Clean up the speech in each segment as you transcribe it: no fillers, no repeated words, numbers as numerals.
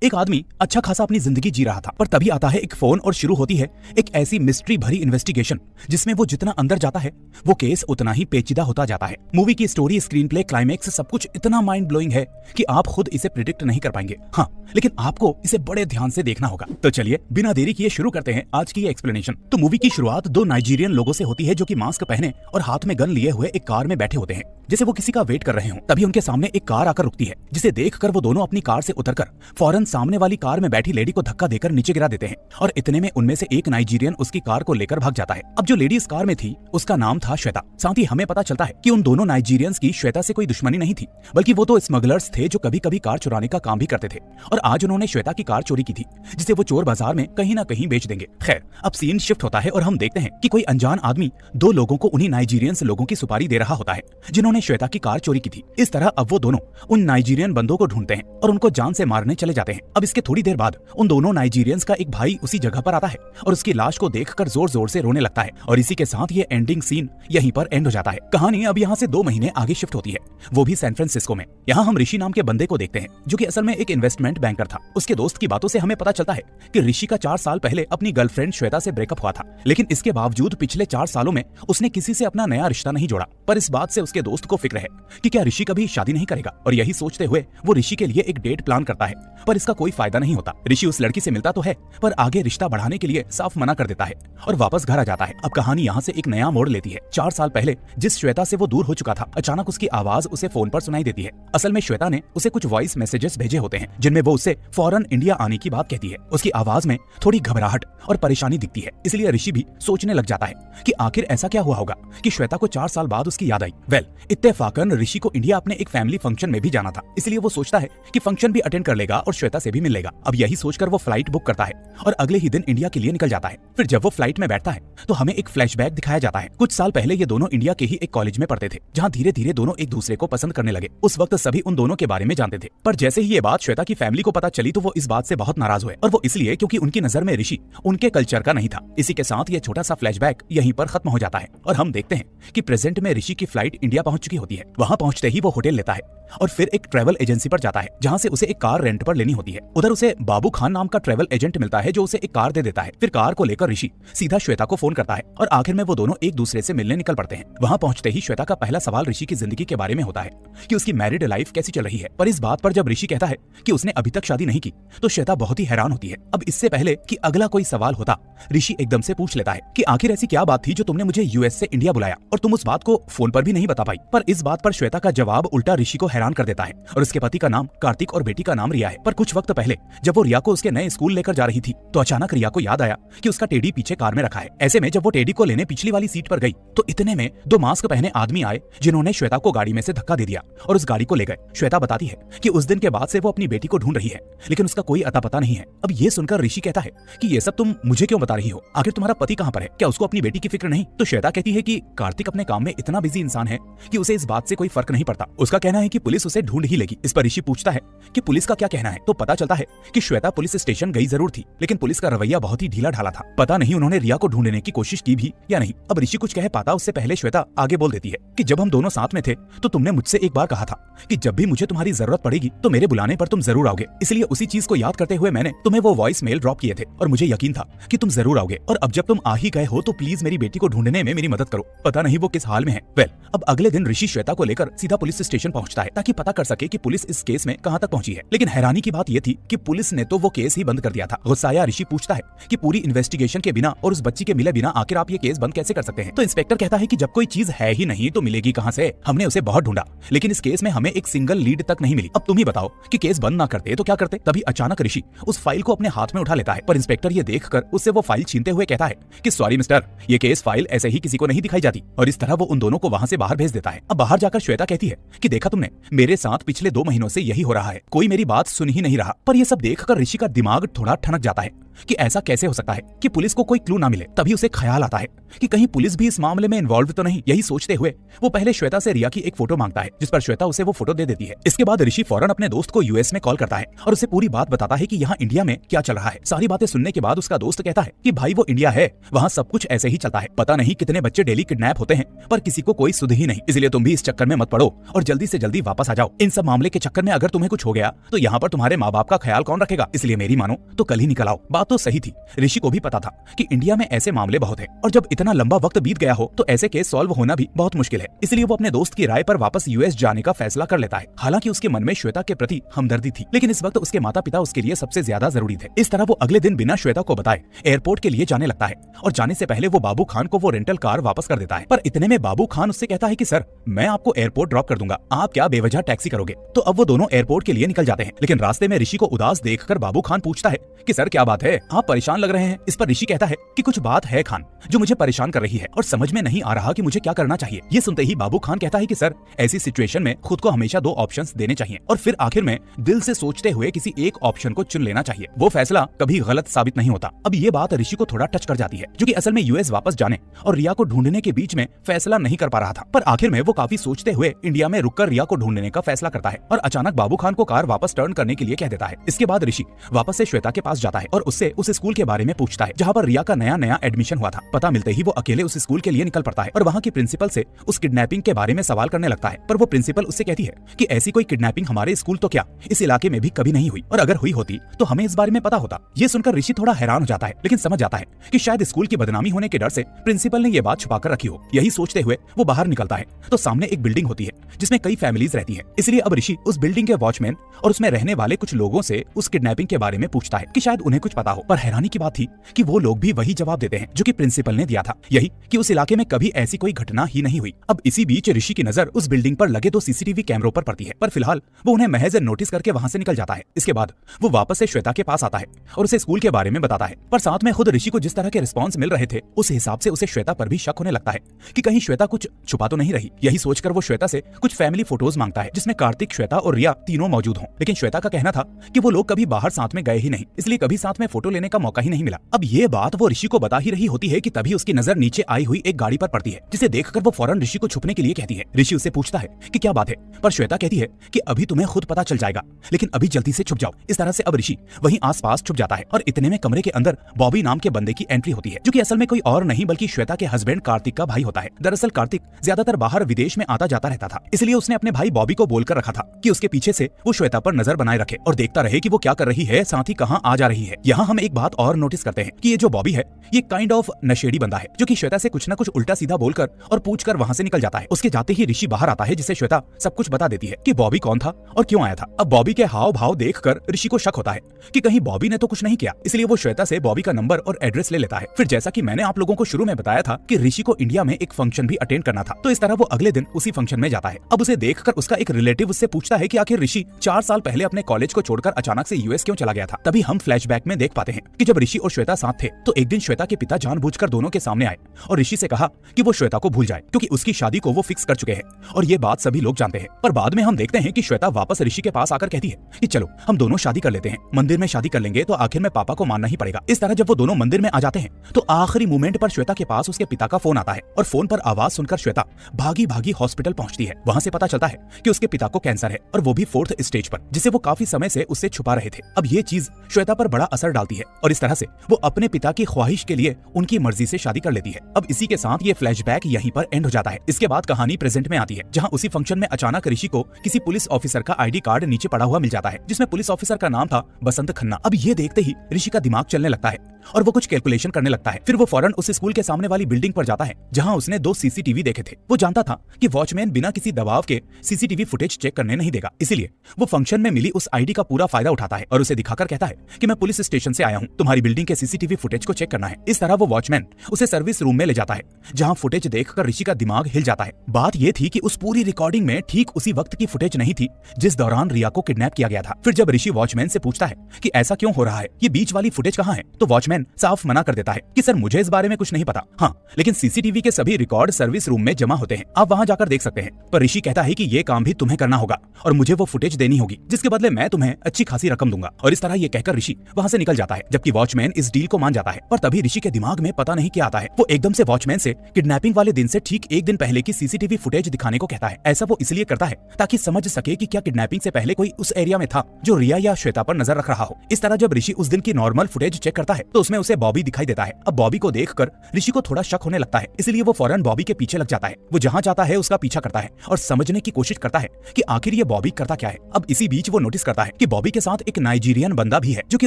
एक आदमी अच्छा खासा अपनी जिंदगी जी रहा था, पर तभी आता है एक फोन और शुरू होती है एक ऐसी मिस्ट्री भरी इन्वेस्टिगेशन जिसमें वो जितना अंदर जाता है वो केस उतना ही पेचीदा होता जाता है। मूवी की स्टोरी, स्क्रीन प्ले, क्लाइमेक्स सब कुछ इतना माइंड ब्लोइंग है कि आप खुद इसे प्रिडिक्ट नहीं कर पाएंगे। हाँ, लेकिन आपको इसे बड़े ध्यान से देखना होगा। तो चलिए बिना देरी किए शुरू करते हैं आज की ये एक्सप्लेनेशन। तो मूवी की शुरुआत दो नाइजीरियन लोगों से होती है जो कि मास्क पहने और हाथ में गन लिए हुए एक कार में बैठे होते हैं, जैसे वो किसी का वेट कर रहे हों। तभी उनके सामने एक कार आकर रुकती है, जिसे देखकर वो दोनों अपनी कार से उतरकर फौरन सामने वाली कार में बैठी लेडी को धक्का देकर नीचे गिरा देते हैं और इतने में उनमें से एक नाइजीरियन उसकी कार को लेकर भाग जाता है। अब जो लेडी इस कार में थी उसका नाम था श्वेता। साथ ही हमें पता चलता है कि उन दोनों नाइजीरियंस की श्वेता से कोई दुश्मनी नहीं थी, बल्कि वो तो स्मगलर्स थे जो कभी कभी कार चुराने का काम भी करते थे और आज उन्होंने श्वेता की कार चोरी की थी, जिसे वो चोर बाजार में कहीं ना कहीं बेच देंगे। खैर, अब सीन शिफ्ट होता है और हम देखते हैं कि कोई अनजान आदमी दो लोगों को उन्हीं नाइजीरियंस लोगों की सुपारी दे रहा होता है जिन्होंने श्वेता की कार चोरी की थी। इस तरह अब वो दोनों उन नाइजीरियन बंदों को ढूंढते हैं और उनको जान से मारने चले जाते हैं। अब इसके थोड़ी देर बाद उन दोनों नाइजीरियंस का एक भाई उसी जगह पर आता है और उसकी लाश को देखकर जोर जोर से रोने लगता है और इसी के साथ ये एंडिंग सीन यहीं पर एंड हो जाता है। कहानी अब यहाँ से 2 महीने आगे शिफ्ट होती है, वो भी सैन फ्रांसिस्को में। यहाँ हम ऋषि नाम के बंदे को देखते हैं जो कि असल में एक इन्वेस्टमेंट बैंकर था। उसके दोस्त की बातों से हमें पता चलता है कि ऋषि का 4 साल पहले अपनी गर्लफ्रेंड श्वेता से ब्रेकअप हुआ था, लेकिन इसके बावजूद पिछले 4 सालों में उसने किसी से अपना नया रिश्ता नहीं जोड़ा। पर इस बात से उसके दोस्त को फिक्र है कि क्या ऋषि कभी शादी नहीं करेगा और यही सोचते हुए वो ऋषि के लिए एक डेट प्लान करता है, पर इसका कोई फायदा नहीं होता। ऋषि उस लड़की से मिलता तो है पर आगे रिश्ता बढ़ाने के लिए साफ मना कर देता है और वापस घर आ जाता है। अब कहानी यहाँ से एक नया मोड़ लेती है। 4 साल पहले जिस श्वेता से वो दूर हो चुका था, अचानक उसकी आवाज उसे फोन पर सुनाई देती है। असल में श्वेता ने उसे कुछ वॉइस मैसेजेस भेजे होते हैं जिनमें वो उससे फौरन इंडिया आने की बात कहती है। उसकी आवाज में थोड़ी घबराहट और परेशानी दिखती है, इसलिए ऋषि भी सोचने लग जाता है कि आखिर ऐसा क्या हुआ होगा कि श्वेता को 4 साल बाद उसकी याद आई। वेल, इत्तेफाकन ऋषि को इंडिया अपने एक फैमिली फंक्शन में भी जाना था, इसलिए वो सोचता है कि फंक्शन भी अटेंड कर लेगा और श्वेता से भी मिल लेगा। अब यही सोचकर वो फ्लाइट बुक करता है और अगले ही दिन इंडिया के लिए निकल जाता है। फिर जब वो फ्लाइट में बैठता है तो हमें एक फ्लैशबैक दिखाया जाता है। कुछ साल पहले ये दोनों इंडिया के ही एक कॉलेज में पढ़ते थे, जहाँ धीरे धीरे दोनों एक दूसरे को पसंद करने लगे। उस वक्त सभी उन दोनों के बारे में जानते थे, पर जैसे ही ये बात श्वेता की फैमिली को पता चली तो वो इस बात से बहुत नाराज हुए, और वो इसलिए क्योंकि उनकी नजर में ऋषि उनके कल्चर का नहीं था। इसी के साथ ये छोटा सा फ्लैशबैक यहीं पर खत्म हो जाता है और हम देखते हैं कि प्रेजेंट में ऋषि की फ्लाइट इंडिया पहुंच चुकी होती है। वहां पहुंचते ही वो होटल लेता है और फिर एक ट्रैवल एजेंसी पर जाता है जहां से उसे एक कार रेंट पर लेनी होती है। उधर उसे बाबू खान नाम का ट्रैवल एजेंट मिलता है जो उसे एक कार दे देता है। फिर कार को लेकर ऋषि सीधा श्वेता को फोन करता है और आखिर में वो दोनों एक दूसरे से मिलने निकल पड़ते हैं। वहां पहुंचते ही श्वेता का पहला सवाल ऋषि की जिंदगी के बारे में होता है कि उसकी मैरिड लाइफ कैसी चल रही है। पर इस बात पर जब ऋषि कहता है कि उसने अभी तक शादी नहीं की तो श्वेता बहुत ही हैरान होती है। अब इससे पहले कि अगला कोई सवाल होता, ऋषि एकदम से पूछ लेता है कि आखिर ऐसी क्या बात थी जो तुमने मुझे यूएस से इंडिया बुलाया और तुम उस बात को फोन पर भी नहीं बता पाई। पर इस बात पर श्वेता का जवाब उल्टा ऋषि को हैरान कर देता है और उसके पति का नाम कार्तिक और बेटी का नाम रिया है। पर कुछ वक्त पहले जब वो रिया को उसके नए स्कूल लेकर जा रही थी तो अचानक रिया को याद आया कि उसका टेडी पीछे कार में रखा है। ऐसे में जब वो टेडी को लेने पिछली वाली सीट पर गई तो इतने में 2 मास्क पहने आदमी आए जिन्होंने श्वेता को गाड़ी में से धक्का दे दिया और उस गाड़ी को ले गए। श्वेता बताती है कि उस दिन के बाद से वो अपनी बेटी को ढूंढ रही है, लेकिन उसका कोई अता पता नहीं है। अब ये सुनकर ऋषि कहता है कि ये सब तुम मुझे क्यों बता रही हो, आखिर तुम्हारा पति कहाँ पर है, क्या उसको अपनी बेटी की फिक्र नहीं? तो श्वेता कहती है कि कार्तिक अपने काम में इतना बिजी इंसान है कि उसे इस बात से कोई फर्क नहीं पड़ता। उसका कहना है कि पुलिस उसे ढूंढ ही लेगी। इस पर ऋषि पूछता है कि पुलिस का क्या कहना है, तो पता चलता है कि श्वेता पुलिस स्टेशन गई जरूर थी, लेकिन पुलिस का रवैया बहुत ही ढीला ढाला था। पता नहीं उन्होंने रिया को ढूंढने की कोशिश की भी या नहीं। अब ऋषि कुछ कह पाता उससे पहले श्वेता आगे बोल देती है कि जब हम दोनों साथ में थे तो तुमने मुझसे एक बार कहा था कि जब भी मुझे तुम्हारी जरूरत पड़ेगी तो मेरे बुलाने पर तुम जरूर आओगे, इसलिए उसी चीज को याद करते हुए मैंने तुम्हें वो वॉइस मेल ड्रॉप किए थे और मुझे यकीन था कि तुम जरूर आओगे। और अब जब तुम आ ही गए हो तो प्लीज मेरी बेटी को ढूंढने में मेरी मदद करो, पता नहीं वो किस हाल में है। वेल, अब अगले दिन ऋषि श्वेता को लेकर सीधा पुलिस स्टेशन पहुंचता है ताकि पता कर सके कि पुलिस इस केस में कहां तक पहुंची है। लेकिन हैरानी की बात यह थी कि पुलिस ने तो वो केस ही बंद कर दिया था। गुस्साया ऋषि पूछता है कि पूरी इन्वेस्टिगेशन के बिना और उस बच्ची के मिले बिना आखिर आप ये केस बंद कैसे कर सकते हैं? तो इंस्पेक्टर कहता है कि जब कोई चीज है ही नहीं तो मिलेगी कहां से, हमने उसे बहुत ढूंढा लेकिन इस केस में हमें एक सिंगल लीड तक नहीं मिली। अब तुम ही बताओ कि केस बंद ना करते तो क्या करते? तभी अचानक ऋषि उस फाइल को अपने हाथ में उठा लेता है, पर इंस्पेक्टर ये देखकर उससे वो फाइल छीनते हुए कहता है कि सॉरी मिस्टर, ये केस फाइल ऐसे ही किसी को नहीं दिखाई जाती, और इस तरह वो उन दोनों को वहां से बाहर भेज देता है। अब बाहर जाकर श्वेता कहती है कि देखा तुमने, मेरे साथ पिछले 2 महीनों से यही हो रहा है, कोई मेरी बात सुन ही नहीं रहा। पर ये सब देखकर ऋषि का दिमाग थोड़ा ठनक जाता है कि ऐसा कैसे हो सकता है कि पुलिस को कोई क्लू ना मिले। तभी उसे ख्याल आता है कि कहीं पुलिस भी इस मामले में इन्वॉल्व तो नहीं। यही सोचते हुए वो पहले श्वेता से रिया की एक फोटो मांगता है, जिस पर श्वेता उसे वो फोटो दे देती है। इसके बाद ऋषि फौरन अपने दोस्त को यूएस में कॉल करता है और उसे पूरी बात बताता है कि यहाँ इंडिया में क्या चल रहा है। सारी बातें सुनने के बाद उसका दोस्त कहता है कि भाई वो इंडिया है, वहाँ सब कुछ ऐसे ही चलता है। पता नहीं कितने बच्चे डेली किडनैप होते हैं पर किसी को कोई सुध ही नहीं। इसलिए तुम भी इस चक्कर में मत पड़ो और जल्दी से जल्दी वापस आ जाओ। इन सब मामले के चक्कर में अगर तुम्हें कुछ हो गया तो यहाँ पर तुम्हारे माँ बाप का ख्याल कौन रखेगा? इसलिए मेरी मानो तो कल ही निकल आओ। बात तो सही थी। ऋषि को भी पता था कि इंडिया में ऐसे मामले बहुत हैं और जब इतना लंबा वक्त बीत गया हो तो ऐसे केस सॉल्व होना भी बहुत मुश्किल है। इसलिए वो अपने दोस्त की राय पर वापस यूएस जाने का फैसला कर लेता है। हालांकि उसके मन में श्वेता के प्रति हमदर्दी थी, लेकिन इस वक्त उसके माता पिता उसके लिए सबसे ज्यादा जरूरी थे। इस तरह वो अगले दिन बिना श्वेता को बताए एयरपोर्ट के लिए जाने लगता है और जाने से पहले वो बाबू खान को वो रेंटल कार वापस कर देता है। पर इतने में बाबू खान उससे कहता है कि सर मैं आपको एयरपोर्ट ड्रॉप कर दूंगा, आप क्या बेवजह टैक्सी करोगे? तो अब वो दोनों एयरपोर्ट के लिए निकल जाते हैं। लेकिन रास्ते में ऋषि को उदास देखकर बाबू खान पूछता है कि सर क्या बात है, आप परेशान लग रहे हैं। इस पर ऋषि कहता है कि कुछ बात है खान जो मुझे परेशान कर रही है और समझ में नहीं आ रहा कि मुझे क्या करना चाहिए। ये सुनते ही बाबू खान कहता है कि सर ऐसी सिचुएशन में खुद को हमेशा 2 ऑप्शंस देने चाहिए और फिर आखिर में दिल से सोचते हुए किसी एक ऑप्शन को चुन लेना चाहिए। वो फैसला कभी गलत साबित नहीं होता। अब ये बात ऋषि को थोड़ा टच कर जाती है, जो कि असल में यूएस वापस जाने और रिया को ढूंढने के बीच में फैसला नहीं कर पा रहा था। पर आखिर में वो काफी सोचते हुए इंडिया में रुककर रिया को ढूंढने का फैसला करता है और अचानक बाबू खान को कार वापस टर्न करने के लिए कह देता है। इसके बाद ऋषि वापस से श्वेता के पास जाता है और उससे उस स्कूल के बारे में पूछता है जहाँ पर रिया का नया एडमिशन हुआ था। पता मिलते ही वो अकेले उस स्कूल के लिए निकल पड़ता है और वहाँ की प्रिंसिपल से उस किडनैपिंग के बारे में सवाल करने लगता है। पर वो प्रिंसिपल उससे कहती है कि ऐसी कोई किडनैपिंग हमारे स्कूल तो क्या इस इलाके में भी कभी नहीं हुई, और अगर हुई होती तो हमें इस बारे में पता होता। ये सुनकर ऋषि थोड़ा हैरान हो जाता है, लेकिन समझ जाता है कि शायद स्कूल की बदनामी होने के डर से प्रिंसिपल ने ये बात छुपा कर रखी हो। यही सोचते हुए वो बाहर निकलता है तो सामने एक बिल्डिंग होती है जिसमें कई फैमिलीज रहती है। इसलिए अब ऋषि उस बिल्डिंग के वॉचमैन और उसमें रहने वाले कुछ लोगों से उस किडनैपिंग के बारे में पूछता है कि शायद उन्हें कुछ पता हो। पर हैरानी की बात थी कि वो लोग भी वही जवाब देते हैं जो कि प्रिंसिपल ने दिया था, यही कि उस इलाके में कभी ऐसी कोई घटना ही नहीं हुई। अब इसी बीच ऋषि की नजर उस बिल्डिंग पर लगे 2 सीसीटीवी कैमरों पर पड़ती है, पर फिलहाल वो उन्हें महज नोटिस करके वहां से निकल जाता है। इसके बाद वो वापस से श्वेता के पास आता है और उसे स्कूल के बारे में बताता है। पर साथ में खुद ऋषि को जिस तरह के रिस्पॉन्स मिल रहे थे उस हिसाब से उसे श्वेता पर भी शक होने लगता है कि कहीं श्वेता कुछ छुपा तो नहीं रही। यही सोचकर वो श्वेता से कुछ फैमिली फोटोज मांगता है जिसमें कार्तिक, श्वेता और रिया तीनों मौजूद हों। लेकिन श्वेता का कहना था कि वो लोग कभी बाहर साथ में गए ही नहीं, इसलिए कभी साथ में फोटो लेने का मौका ही नहीं मिला। अब ये बात वो ऋषि को बता ही रही होती है कि तभी उसकी नजर नीचे आई हुई एक गाड़ी पर पड़ती है, जिसे देखकर वो फौरन ऋषि को छुपने के लिए कहती है। ऋषि उससे पूछता है कि क्या बात है, पर श्वेता कहती है कि अभी तुम्हें खुद पता चल जाएगा, लेकिन अभी जल्दी से छुप जाओ। इस तरह से अब ऋषि वहीं आसपास छुप जाता है और इतने में कमरे के अंदर बॉबी नाम के बंदे की एंट्री होती है, जो कि असल में कोई और नहीं बल्कि श्वेता के हस्बैंड कार्तिक का भाई होता है। दरअसल कार्तिक ज्यादातर बाहर विदेश में आता जाता रहता था, इसलिए उसने अपने भाई बॉबी को बोलकर रखा था कि उसके पीछे से वो श्वेता पर नजर बनाए रखे और देखता रहे कि वो क्या कर रही है, साथ ही कहाँ आ जा रही है। यहाँ हम एक बात और नोटिस करते हैं कि ये जो बॉबी है ये काइंड ऑफ नशेड़ी बंदा है, जो कि श्वेता से कुछ न कुछ उल्टा सीधा बोलकर और पूछकर वहां से निकल जाता है। उसके जाते ही ऋषि बाहर आता है, जिसे श्वेता सब कुछ बता देती है कि बॉबी कौन था और क्यों आया था। अब बॉबी के हाव भाव देखकर ऋषि को शक होता है कि कहीं बॉबी ने तो कुछ नहीं किया, इसलिए वो श्वेता से बॉबी का नंबर और एड्रेस ले लेता है। फिर जैसा कि मैंने आप लोगों को शुरू में बताया था कि ऋषि को इंडिया में एक फंक्शन भी अटेंड करना था, तो इस तरह वो अगले दिन उसी फंक्शन में जाता है। अब उसे देखकर उसका एक रिलेटिव उससे पूछता है कि आखिर ऋषि 4 साल पहले अपने कॉलेज को छोड़कर अचानक से यूएस क्यों चला गया था। तभी हम फ्लैशबैक में देख पाते हैं कि जब ऋषि और श्वेता साथ थे तो एक दिन श्वेता के पिता जानबूझकर दोनों के सामने आए और ऋषि से कहा कि वो श्वेता को भूल जाए क्योंकि उसकी शादी को वो फिक्स कर चुके हैं, और ये बात सभी लोग जानते हैं। पर बाद में हम देखते हैं कि श्वेता वापस ऋषि के पास आकर कहती है कि चलो हम दोनों शादी कर लेते हैं, मंदिर में शादी कर लेंगे तो आखिर में पापा को मानना ही पड़ेगा। इस तरह जब वो दोनों मंदिर में आ जाते हैं तो आखिरी मोमेंट पर श्वेता के पास उसके पिता का फोन आता है और फोन पर आवाज सुनकर श्वेता भागी भागी हॉस्पिटल पहुंचती है। वहां से पता चलता है कि उसके पिता को कैंसर है और वो भी 4th स्टेज पर, जिसे वो काफी समय से उससे छुपा रहे थे। अब ये चीज श्वेता पर बड़ा असर डालती है और इस तरह से वो अपने पिता की ख्वाहिश के लिए उनकी मर्जी से शादी कर लेती है। अब इसी के साथ ये फ्लैशबैक यहीं पर एंड हो जाता है। इसके बाद कहानी प्रेजेंट में आती है, जहां उसी फंक्शन में अचानक ऋषि को किसी पुलिस ऑफिसर का आईडी कार्ड नीचे पड़ा हुआ मिल जाता है, जिसमें पुलिस ऑफिसर का नाम था बसंत खन्ना। अब ये देखते ही ऋषि का दिमाग चलने लगता है और वो कुछ कैलकुलेशन करने लगता है। फिर वो फौरन उस स्कूल के सामने वाली बिल्डिंग पर जाता है जहां उसने 2 सीसीटीवी देखे थे। वो जानता था कि वॉचमैन बिना किसी दबाव के सीसीटीवी फुटेज चेक करने नहीं देगा, इसीलिए वो फंक्शन में मिली उस आईडी का पूरा फायदा उठाता है और उसे दिखाकर कहता है कि मैं पुलिस स्टेशन से आया हूं, तुम्हारी बिल्डिंग के सीसीटीवी फुटेज को चेक करना है। इस तरह वो वॉचमैन उसे सर्विस रूम में ले जाता है, जहां फुटेज देखकर ऋषि का दिमाग हिल जाता है। बात ये थी कि उस पूरी रिकॉर्डिंग में ठीक उसी वक्त की फुटेज नहीं थी जिस दौरान रिया को किडनैप किया गया था। फिर जब ऋषि वॉचमैन से पूछता है कि ऐसा क्यों हो रहा है, ये बीच वाली फुटेज कहाँ है, तो वॉचमैन वॉचमैन साफ मना कर देता है कि सर मुझे इस बारे में कुछ नहीं पता। हाँ, लेकिन सीसीटीवी के सभी रिकॉर्ड सर्विस रूम में जमा होते हैं, आप वहां जाकर देख सकते हैं। पर ऋषि कहता है कि ये काम भी तुम्हें करना होगा और मुझे वो फुटेज देनी होगी, जिसके बदले मैं तुम्हें अच्छी खासी रकम दूंगा। और इस तरह ये कहकर ऋषि वहां से निकल जाता है, जबकि वॉचमैन इस डील को मान जाता है। पर तभी ऋषि के दिमाग में पता नहीं क्या आता है, वो एकदम से वॉचमैन से किडनैपिंग वाले दिन से ठीक एक दिन पहले की सीसीटीवी फुटेज दिखाने को कहता है। ऐसा वो इसलिए करता है ताकि समझ सके कि क्या किडनैपिंग से पहले कोई उस एरिया में था जो रिया या श्वेता पर नजर रख रहा हो। इस तरह जब ऋषि उस दिन की नॉर्मल फुटेज चेक करता है तो उसमें उसे बॉबी दिखाई देता है। अब बॉबी को देखकर ऋषि को थोड़ा शक होने लगता है, इसलिए वो फौरन बॉबी के पीछे लग जाता है। वो जहां जाता है उसका पीछा करता है और समझने की कोशिश करता है कि आखिर ये बॉबी करता क्या है। अब इसी बीच वो नोटिस करता है कि बॉबी के साथ एक नाइजीरियन बंदा भी है जो कि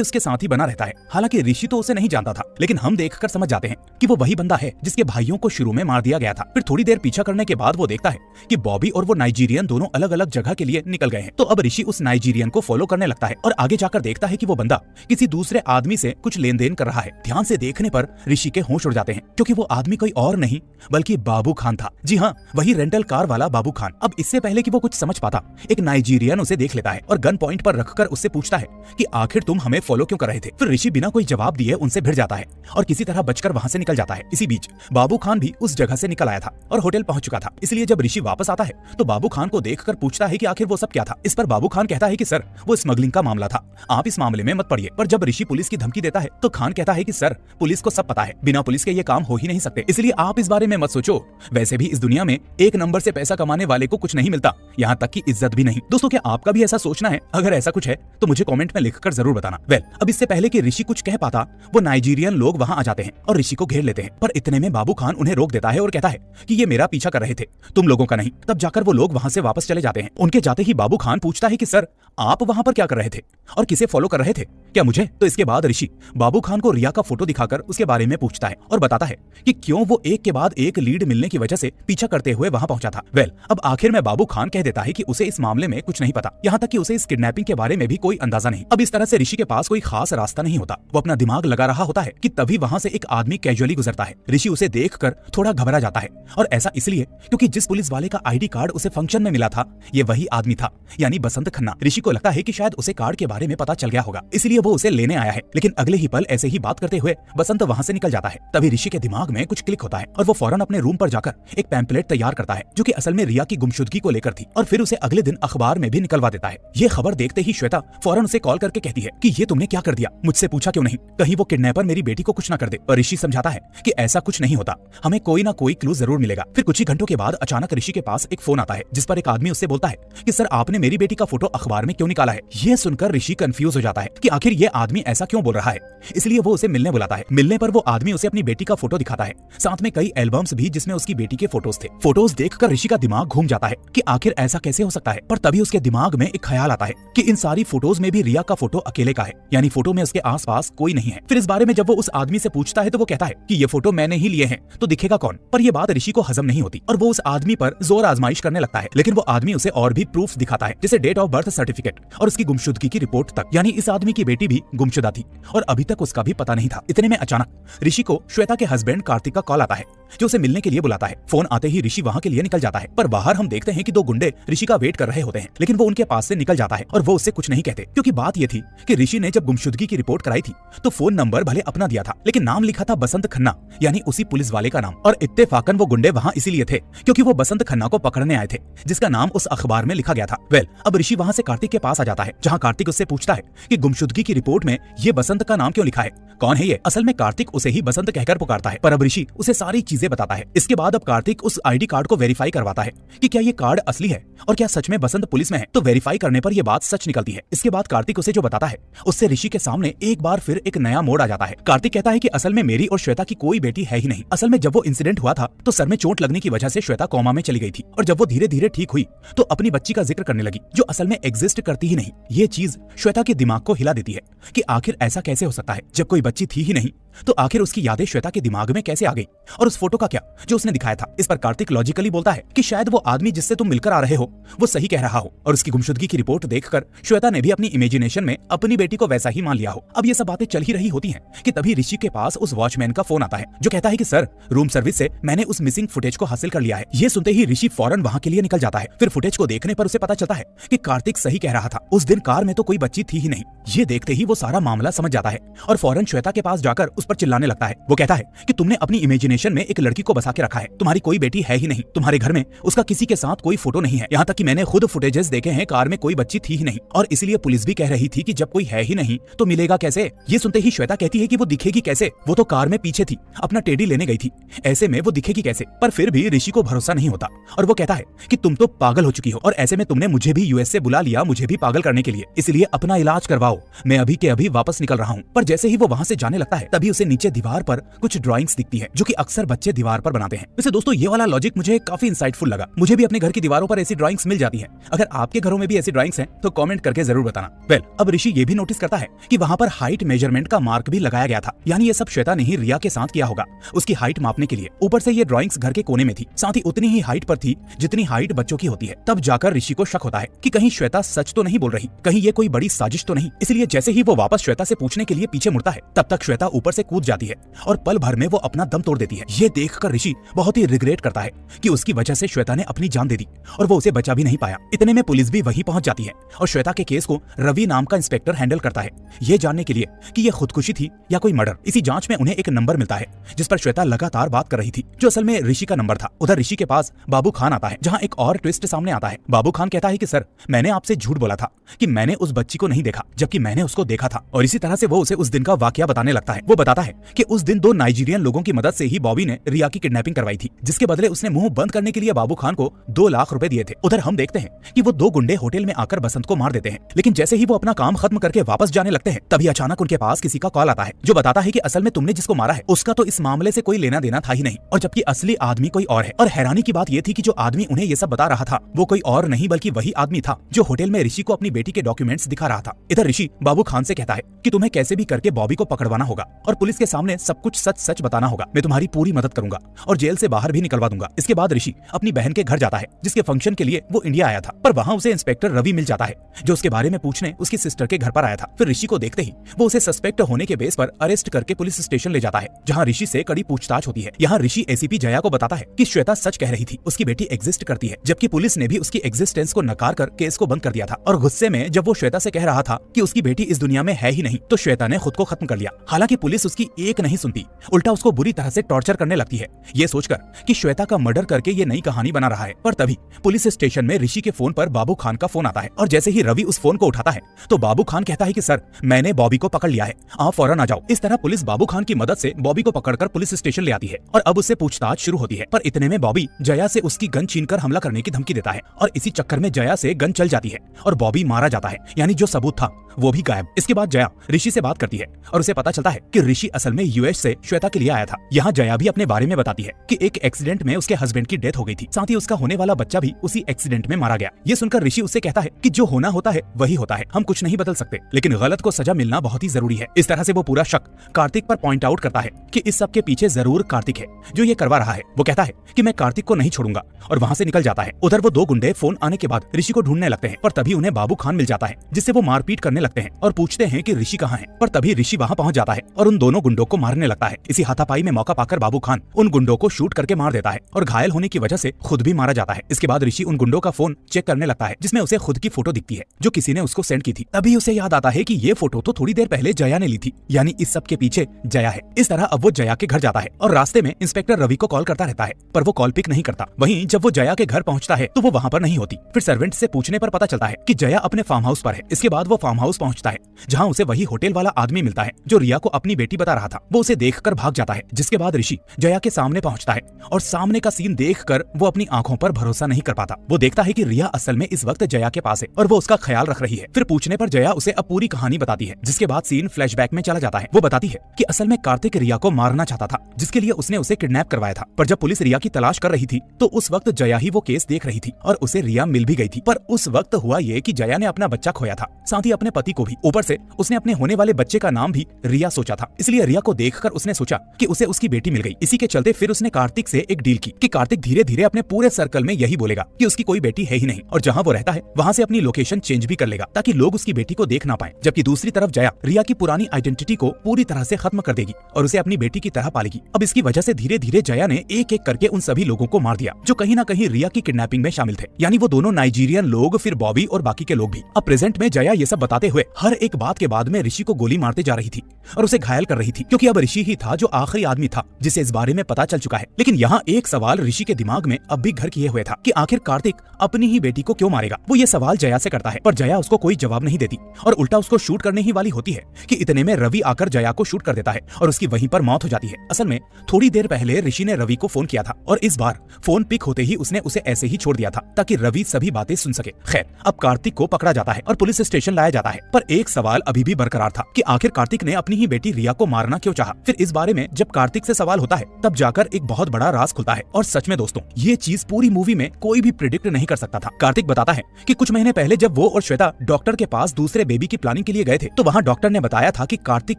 उसके साथ ही बना रहता है। हालांकि ऋषि तो उसे नहीं जानता था, लेकिन हम देखकर समझ जाते हैं कि वो वही बंदा है जिसके भाइयों को शुरू में मार दिया गया था। फिर थोड़ी देर पीछा करने के बाद वो देखता है कि बॉबी और वो नाइजीरियन दोनों अलग अलग जगह के लिए निकल गए हैं। तो अब ऋषि उस नाइजीरियन को फॉलो करने लगता है और आगे जाकर देखता है कि वो बंदा किसी दूसरे आदमी से कुछ लेन देन कर रहा है। ध्यान से देखने पर ऋषि के होश उड़ जाते हैं, क्योंकि वो आदमी कोई और नहीं बल्कि बाबू खान था। जी हाँ, वही रेंटल कार वाला बाबू खान। अब इससे पहले कि वो कुछ समझ पाता, एक नाइजीरियन उसे देख लेता है और गन पॉइंट पर रखकर उससे पूछता है कि आखिर तुम हमें फॉलो क्यों कर रहे थे। फिर ऋषि बिना कोई जवाब दिए उनसे भिड़ जाता है और किसी तरह बचकर वहां से निकल जाता है। इसी बीच बाबू खान भी उस जगह से निकल आया था और होटल पहुंच चुका था। इसलिए जब ऋषि वापस आता है तो बाबू खान को देखकर पूछता है कि आखिर वो सब क्या था। इस पर बाबू खान कहता है कि सर, वो स्मगलिंग का मामला था, आप इस मामले में मत पड़िए। पर जब ऋषि पुलिस की धमकी देता है तो खान कहता है कि सर, पुलिस को सब पता है, बिना पुलिस के ये काम हो ही नहीं सकते, इसलिए आप इस बारे में मत सोचो। वैसे भी इस दुनिया में एक नंबर से पैसा कमाने वाले को कुछ नहीं मिलता, यहाँ तक की इज्जत भी नहीं। दोस्तों, क्या आपका भी ऐसा सोचना है? अगर ऐसा कुछ है तो मुझे कमेंट में लिखकर जरूर बताना। वेल, अब इससे पहले कि ऋषि कुछ कह पाता, वो नाइजीरियन लोग वहां आ जाते हैं और ऋषि को घेर लेते हैं। पर इतने में बाबू खान उन्हें रोक देता है और कहता है कि ये मेरा पीछा कर रहे थे, तुम लोगों का नहीं। तब जाकर वो लोग वहां से वापस चले जाते हैं। उनके जाते ही बाबू खान पूछता है कि सर, आप वहां पर क्या कर रहे थे और किसे फॉलो कर रहे थे, क्या मुझे? तो इसके बाद ऋषि बाबू खान को रिया का फोटो दिखाकर उसके बारे में पूछता है और बताता है कि क्यों वो एक के बाद एक लीड मिलने की वजह से पीछा करते हुए वहां पहुंचा था। वेल, अब आखिर में बाबू खान कह देता है कि उसे इस मामले में कुछ नहीं पता, यहाँ तक कि उसे इस किडनैपिंग के बारे में भी कोई अंदाजा नहीं। अब इस तरह से ऋषि के पास कोई खास रास्ता नहीं होता। वो अपना दिमाग लगा रहा होता है कि तभी वहां से एक आदमी कैजुअली गुजरता है। ऋषि उसे देखकर थोड़ा घबरा जाता है और ऐसा इसलिए क्योंकि जिस पुलिस वाले का आईडी कार्ड उसे फंक्शन में मिला था ये वही आदमी था, यानी बसंत खन्ना। ऋषि को लगता है कि शायद उसे कार्ड के बारे में पता चल गया होगा, इसलिए वो उसे लेने आया है। लेकिन अगले ही पल ऐसे ही बात करते हुए बसंत वहां से निकल जाता है। तभी ऋषि के दिमाग में कुछ क्लिक होता है और वो फौरन अपने रूम पर जाकर एक पैम्पलेट तैयार करता है जो कि असल में रिया की गुमशुदगी को लेकर थी, और फिर उसे अगले दिन अखबार में भी निकलवा देता है। ये खबर देखते ही श्वेता फौरन उसे कॉल करके कहती है कि ये तुमने क्या कर दिया, मुझसे पूछा क्यों नहीं, कहीं वो किडनैपर मेरी बेटी को कुछ ना कर दे। और ऋषि समझाता है कि ऐसा कुछ नहीं होता, हमें कोई ना कोई क्लू जरूर मिलेगा। फिर कुछ ही घंटों के बाद अचानक ऋषि के पास एक फोन आता है जिस पर एक आदमी उससे बोलता है कि सर, आपने मेरी बेटी का फोटो अखबार में क्यों निकाला है। ये सुनकर ऋषि कंफ्यूज हो जाता है कि आखिर ये आदमी ऐसा क्यों बोल रहा है, इसलिए वो उसे मिलने बुलाता है। मिलने पर वो आदमी उसे अपनी बेटी का फोटो दिखाता है, साथ में कई एल्बम्स भी जिसमें उसकी बेटी के फोटोज थे। फोटोज देखकर ऋषि का दिमाग घूम जाता है कि आखिर ऐसा कैसे हो सकता है। पर तभी उसके दिमाग में एक ख्याल आता है कि इन सारी फोटोज में भी रिया का फोटो अकेले का है, यानी फोटो में उसके आसपास कोई नहीं है। फिर इस बारे में जब वो उस आदमी से पूछता है तो वो कहता है कि ये फोटो मैंने ही लिए हैं, तो दिखेगा कौन। पर ये बात ऋषि को हजम नहीं होती और वो उस आदमी पर जोर आजमाइश करने लगता है। लेकिन वो आदमी उसे और भी प्रूफ दिखाता है, जैसे डेट ऑफ बर्थ सर्टिफिकेट और उसकी गुमशुदगी की रिपोर्ट तक, यानी इस आदमी की बेटी भी गुमशुदा थी और अभी तक उसका भी पता नहीं था। इतने में अचानक ऋषि को श्वेता के हस्बैंड कार्तिक का कॉल आता है जो उसे मिलने के लिए बुलाता है। फोन आते ही ऋषि वहां के लिए निकल जाता है, पर बाहर हम देखते हैं कि दो गुंडे ऋषि का वेट कर रहे होते हैं, लेकिन वो उनके पास से निकल जाता है और वो उससे कुछ नहीं कहते, क्योंकि बात ये थी कि ऋषि ने जब गुमशुदगी की रिपोर्ट कराई थी तो फोन नंबर भले अपना दिया था, लेकिन नाम लिखा था बसंत खन्ना, यानी उसी पुलिस वाले का नाम। और इत्तेफाकन वो गुंडे वहां इसीलिए थे क्योंकि वो बसंत खन्ना को पकड़ने आए थे जिसका नाम उस अखबार में लिखा गया था। वेल, अब ऋषि वहां से कार्तिक के पास आ जाता है, जहां कार्तिक उससे पूछता है कि गुमशुदगी की रिपोर्ट में ये बसंत का नाम क्यों लिखा है, कौन है ये। असल में कार्तिक उसे ही बसंत कहकर पुकारता है, पर अब ऋषि उसे सारी चीजें बताता है। इसके बाद अब कार्तिक उस आईडी कार्ड को वेरीफाई करवाता है कि क्या ये कार्ड असली है और क्या सच में बसंत पुलिस में है। तो वेरीफाई करने पर यह बात सच निकलती है। इसके बाद कार्तिक उसे जो बताता है उससे ऋषि के सामने एक बार फिर एक नया मोड़ आ जाता है। कार्तिक कहता है कि असल में मेरी और श्वेता की कोई बेटी है ही नहीं। असल में जब वो इंसिडेंट हुआ था तो सर में चोट लगने की वजह से श्वेता कोमा में चली गई थी, और जब वो धीरे धीरे ठीक हुई तो अपनी बच्ची का जिक्र करने लगी जो असल में एग्जिस्ट करती ही नहीं। ये चीज श्वेता के दिमाग को हिला देती है कि आखिर ऐसा कैसे हो सकता है, जब कोई बच्ची थी ही नहीं तो आखिर उसकी यादें श्वेता के दिमाग में कैसे आ गई, और उस फोटो का क्या जो उसने दिखाया था। इस पर कार्तिक लॉजिकली बोलता है कि शायद वो आदमी जिससे तुम मिलकर आ रहे हो वो सही कह रहा हो, और उसकी गुमशुदगी की रिपोर्ट देखकर श्वेता ने भी अपनी इमेजिनेशन में अपनी बेटी को वैसा ही मान लिया हो। अब ये सब बातें चल ही रही होती हैं कि तभी ऋषि के पास उस वॉचमैन का फोन आता है जो कहता है कि सर, रूम सर्विस से मैंने उस मिसिंग फुटेज को हासिल कर लिया है। ये सुनते ही ऋषि फौरन वहां के लिए निकल जाता है। फिर फुटेज को देखने पर उसे पता चलता है कि कार्तिक सही कह रहा था, उस दिन कार में तो कोई बच्ची थी ही नहीं। ये देखते ही वो सारा मामला समझ जाता है और फौरन फौरन श्वेता के पास जाकर उस पर चिल्लाने लगता है। वो कहता है कि तुमने अपनी इमेजिनेशन में एक लड़की को बसा के रखा है, तुम्हारी कोई बेटी है ही नहीं, तुम्हारे घर में उसका किसी के साथ कोई फोटो नहीं है, यहाँ तक कि मैंने खुद फुटेजेस देखे हैं, कार में कोई बच्ची थी ही नहीं, और इसलिए पुलिस भी कह रही थी कि जब कोई है ही नहीं तो मिलेगा कैसे। ये सुनते ही श्वेता कहती है कि वो दिखेगी कैसे, वो तो कार में पीछे थी, अपना टेडी लेने गई थी, ऐसे में वो दिखेगी कैसे। पर फिर भी ऋषि को भरोसा नहीं होता और वो कहता है कि तुम तो पागल हो चुकी हो, और ऐसे में तुमने मुझे भी यूएस से बुला लिया मुझे भी पागल करने के लिए, इसलिए अपना इलाज करवाओ, मैं अभी के अभी वापस निकल रहा हूँ। पर जैसे ही वो वहाँ से जाने लगता है तभी उसे नीचे दीवार पर कुछ ड्राइंग्स दिखती है जो कि अक्सर बच्चे दीवार पर बनाते हैं। वैसे दोस्तों ये वाला लॉजिक मुझे काफी इंसाइटफुल लगा, मुझे भी अपने घर की दीवारों पर ऐसी ड्राइंग्स मिल जाती है। अगर आपके घरों में भी ऐसी ड्राइंग्स हैं तो कमेंट करके जरूर बताना। वेल, अब ऋषि ये भी नोटिस करता है कि वहाँ पर हाइट मेजरमेंट का मार्क भी लगाया गया था, यानी ये सब श्वेता ने ही रिया के साथ किया होगा उसकी हाइट मापने के लिए। ऊपर से ये ड्राइंग्स घर के कोने में थी, साथ ही उतनी ही हाइट पर थी जितनी हाइट बच्चों की होती है। तब जाकर ऋषि को शक होता है कि कहीं श्वेता सच तो नहीं बोल रही, कहीं ये कोई बड़ी साजिश तो नहीं। इसलिए जैसे ही वो वापस श्वेता से पूछने के लिए पीछे मुड़ता है तब तक श्वेता ऊपर से कूद जाती है और पल भर में वो अपना दम तोड़ देती है। ये देखकर ऋषि बहुत ही रिग्रेट करता है कि उसकी वजह से श्वेता ने अपनी जान दे दी और वो उसे बचा भी नहीं पाया। इतने में पुलिस भी वहीं पहुंच जाती है और श्वेता के केस को रवि नाम का इंस्पेक्टर हैंडल करता है, ये जानने के लिए कि ये खुदकुशी थी या कोई मर्डर। इसी जांच में उन्हें एक नंबर मिलता है जिस पर श्वेता लगातार बात कर रही थी, जो असल में ऋषि का नंबर था। उधर ऋषि के पास बाबू खान आता है, जहाँ एक और ट्विस्ट सामने आता है। बाबू खान कहता है कि सर, मैंने आपसे झूठ बोला था कि मैंने उस बच्ची को नहीं देखा, जबकि मैंने उसको देखा था। और इसी तरह से वो उसे उस दिन का वाकया बताने लगता है। वो बताता है कि उस दिन 2 नाइजीरियन लोगों की मदद से ही बॉबी ने रिया की किडनैपिंग करवाई थी, जिसके बदले उसने मुंह बंद करने के लिए बाबू खान को 2 लाख रुपए दिए थे। उधर हम देखते हैं कि वो 2 गुंडे होटल में आकर बसंत को मार देते हैं, लेकिन जैसे ही वो अपना काम खत्म करके वापस जाने लगते हैं तभी अचानक उनके पास किसी का कॉल आता है जो बताता है कि असल में तुमने जिसको मारा है उसका तो इस मामले से कोई लेना देना था ही नहीं, और जबकि असली आदमी कोई और है। और हैरानी की बात ये थी कि जो आदमी उन्हें ये सब बता रहा था वो कोई और नहीं बल्कि वही आदमी था जो होटल में ऋषि को अपनी बेटी के डॉक्यूमेंट्स दिखा रहा था। इधर ऋषि बाबू खान से कहता है कि तुम्हें कैसे भी करके बॉबी को पकड़वाना होगा और पुलिस के सामने सब कुछ सच सच बताना होगा, मैं तुम्हारी पूरी मदद करूंगा और जेल से बाहर भी निकलवा दूंगा। इसके बाद ऋषि अपनी बहन के घर जाता है जिसके फंक्शन के लिए वो इंडिया आया था, पर वहाँ उसे इंस्पेक्टर रवि मिल जाता है जो उसके बारे में पूछने उसकी सिस्टर के घर पर आया था। फिर ऋषि को देखते ही वो उसे सस्पेक्ट होने के बेस पर अरेस्ट करके पुलिस स्टेशन ले जाता है, जहाँ ऋषि से कड़ी पूछताछ होती है। यहाँ ऋषि एसीपी जया को बताता है कि श्वेता सच कह रही थी, उसकी बेटी एग्जिस्ट करती है, जबकि पुलिस ने भी उसकी एग्जिस्टेंस को नकार कर केस को बंद कर दिया था। और गुस्से में जब वो श्वेता से कह रहा था कि उसकी बेटी इस दुनिया में है ही नहीं, तो श्वेता ने खुद को खत्म कर लिया। हालांकि पुलिस उसकी एक नहीं सुनती, उल्टा उसको बुरी तरह से टॉर्चर करने लगती है, ये सोचकर कि श्वेता का मर्डर करके ये नई कहानी बना रहा है। पर तभी पुलिस स्टेशन में ऋषि के फोन पर बाबू खान का फोन आता है और जैसे ही रवि उस फोन को उठाता है तो बाबू खान कहता है कि सर, मैंने बॉबी को पकड़ लिया है, आप फौरन आ जाओ। इस तरह पुलिस बाबू खान की मदद से बॉबी को पकड़कर पुलिस स्टेशन ले आती है और अब उससे पूछताछ शुरू होती है। पर इतने में बॉबी जया से उसकी गन छीनकर हमला करने की धमकी देता है और इसी चक्कर में जया से गन चल जाती है और बॉबी मारा जाता है, यानी जो सबूत था वो भी गायब। इसके बाद जया ऋषि से बात करती है और उसे पता चलता है कि ऋषि असल में यूएस से श्वेता के लिए आया था। यहाँ जया भी अपने बारे में बताती है कि एक एक्सीडेंट में उसके हस्बैंड की डेथ हो गई थी, साथ ही उसका होने वाला बच्चा भी उसी एक्सीडेंट में मारा गया। ये सुनकर ऋषि उससे कहता है कि जो होना होता है वही होता है, हम कुछ नहीं बदल सकते, लेकिन गलत को सजा मिलना बहुत ही जरूरी है। इस तरह से वो पूरा शक कार्तिक पर पॉइंट आउट करता है कि इस सब के पीछे जरूर कार्तिक है जो ये करवा रहा है। वो कहता है कि मैं कार्तिक को नहीं छोड़ूंगा और वहाँ से निकल जाता है। उधर वो 2 गुंडे फोन आने के बाद ऋषि को ढूंढने लगते हैं, पर तभी उन्हें बाबू खान मिल जाता है जिससे वो मारपीट करने लगते हैं और पूछते हैं कि ऋषि कहाँ है। पर तभी ऋषि वहाँ पहुँच जाता है और उन दोनों गुंडों को मारने लगता है। इसी हाथापाई में मौका पाकर बाबू खान उन गुंडों को शूट करके मार देता है और घायल होने की वजह से खुद भी मारा जाता है। इसके बाद ऋषि उन गुंडों का फोन चेक करने लगता है जिसमें उसे खुद की फोटो दिखती है जो किसी ने उसको सेंड की थी। तभी उसे याद आता है कि ये फोटो तो थोड़ी देर पहले जया ने ली थी, यानी इस सब के पीछे जया है। इस तरह अब वो जया के घर जाता है और रास्ते में इंस्पेक्टर रवि को कॉल करता रहता है, पर वो कॉल पिक नहीं करता। वहीं जब वो जया के घर पहुंचता है तो वो वहाँ पर नहीं होती। फिर सर्वेंट से पूछने पर पता चलता है कि जया अपने फार्म हाउस पर है। इसके बाद वो फार्म हाउस पहुंचता है जहाँ उसे वही होटल वाला आदमी मिलता है जो रिया को अपनी बेटी बता रहा था। वो उसे देखकर भाग जाता है, जिसके बाद ऋषि जया के सामने पहुंचता है और सामने का सीन देखकर वो अपनी आंखों पर भरोसा नहीं कर पाता। वो देखता है कि रिया असल में इस वक्त जया के पास है और वो उसका ख्याल रख रही है। फिर पूछने पर जया उसे अब पूरी कहानी बताती है, जिसके बाद सीन फ्लैशबैक में चला जाता है। वो बताती है कि असल में कार्तिक रिया को मारना चाहता था, जिसके लिए उसने उसे किडनैप करवाया था। पर जब पुलिस रिया की तलाश कर रही थी तो उस वक्त जया ही वो केस देख रही थी और उसे रिया मिल भी गई थी। पर उस वक्त हुआ ये कि जया ने अपना बच्चा खोया था, साथ ही अपने पति को भी। ऊपर से उसने अपने होने वाले बच्चे का नाम भी रिया सोचा था, इसलिए रिया को देखकर उसने सोचा कि उसे उसकी बेटी मिल गई। इसी के चलते फिर उसने कार्तिक से एक डील की कि कार्तिक धीरे धीरे अपने पूरे सर्कल में यही बोलेगा कि उसकी कोई बेटी है ही नहीं और जहाँ वो रहता है वहाँ से अपनी लोकेशन चेंज भी कर लेगा ताकि लोग उसकी बेटी को देख ना पाए। जबकि दूसरी तरफ जया रिया की पुरानी आइडेंटिटी को पूरी तरह से खत्म कर देगी और उसे अपनी बेटी की तरह पालेगी। अब इसकी वजह से धीरे धीरे जया ने एक एक करके उन सभी लोगों को मार दिया जो कहीं ना कहीं रिया की किडनैपिंग में शामिल थे, यानी वो दोनों नाइजीरियन लोग, फिर बॉबी और बाकी के लोग भी। अब प्रेजेंट में जया ये सब बताते हुए हर एक बात के बाद में ऋषि को गोली मारते जा रही रही थी और उसे घायल कर रही थी, क्योंकि अब ऋषि ही था जो आखिरी आदमी था जिसे इस बारे में पता चल चुका है। लेकिन यहाँ एक सवाल ऋषि के दिमाग में अब भी घर किए हुए था कि आखिर कार्तिक अपनी ही बेटी को क्यों मारेगा। वो ये सवाल जया से करता है, पर जया उसको कोई जवाब नहीं देती और उल्टा उसको शूट करने ही वाली होती है कि इतने में रवि आकर जया को शूट कर देता है और उसकी वहीं पर मौत हो जाती है। असल में थोड़ी देर पहले ऋषि ने रवि को फोन किया था और इस बार फोन पिक होते ही उसने उसे ऐसे ही छोड़ दिया था ताकि रवि सभी बातें सुन सके। खैर, अब कार्तिक को पकड़ा जाता है और पुलिस स्टेशन लाया जाता है, पर एक सवाल अभी भी बरकरार था कि आखिर कार्तिक ने अपनी ही बेटी रिया को मारना क्यों चाहा। फिर इस बारे में जब कार्तिक से सवाल होता है तब जाकर एक बहुत बड़ा राज खुलता है। और सच में दोस्तों, ये चीज पूरी मूवी में कोई भी प्रिडिक्ट नहीं कर सकता था। कार्तिक बताता है कि कुछ महीने पहले जब वो और श्वेता डॉक्टर के पास दूसरे बेबी की प्लानिंग के लिए गए थे तो वहाँ डॉक्टर ने बताया था कि कार्तिक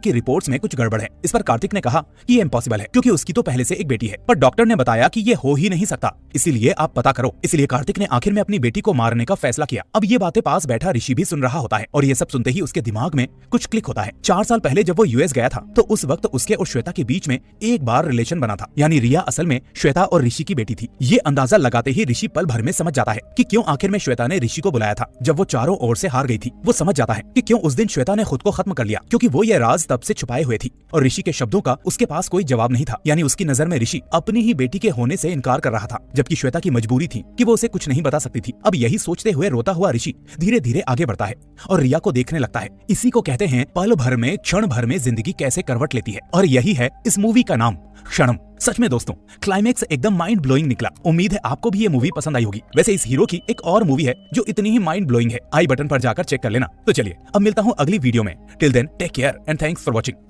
की रिपोर्ट्स में कुछ गड़बड़ है। इस पर कार्तिक ने कहा कि ये इम्पॉसिबल है क्योंकि उसकी तो पहले से एक बेटी है, पर डॉक्टर ने बताया कि ये हो ही नहीं सकता, इसीलिए आप पता करो। इसलिए कार्तिक ने आखिर में अपनी बेटी को मारने का फैसला किया। अब ये बातें पास बैठा ऋषि भी सुन रहा होता है और ये सब सुनते ही उसके दिमाग में कुछ क्लिक होता है। 4 साल पहले जब वो यूएस गया था तो उस वक्त उसके और श्वेता के बीच में एक बार रिलेशन बना था, यानी रिया असल में श्वेता और ऋषि की बेटी थी। ये अंदाजा लगाते ही ऋषि पल भर में समझ जाता है कि क्यों आखिर में श्वेता ने ऋषि को बुलाया था जब वो चारों ओर से हार गई थी। वो समझ जाता है कि क्यों उस दिन श्वेता ने खुद को खत्म कर लिया, क्योंकि वो ये राज तब से छुपाए हुए थी और ऋषि के शब्दों का उसके पास कोई जवाब नहीं था। यानी उसकी नजर में ऋषि अपनी ही बेटी के होने से इनकार कर रहा था, जबकि श्वेता की मजबूरी थी कि वो उसे कुछ नहीं बता सकती थी। अब यही सोचते हुए रोता हुआ ऋषि धीरे धीरे आगे बढ़ता है और रिया को देखने लगता है। इसी को कहते हैं पल भर में, क्षण भर में जिंदगी कैसे करवट लेती है, और यही है इस मूवी का नाम, क्षणम। सच में दोस्तों, क्लाइमेक्स एकदम माइंड ब्लोइंग निकला। उम्मीद है आपको भी ये मूवी पसंद आई होगी। वैसे इस हीरो की एक और मूवी है जो इतनी ही माइंड ब्लोइंग है, आई बटन पर जाकर चेक कर लेना। तो चलिए अब मिलता हूँ अगली वीडियो में। Till then take care and thanks for watching.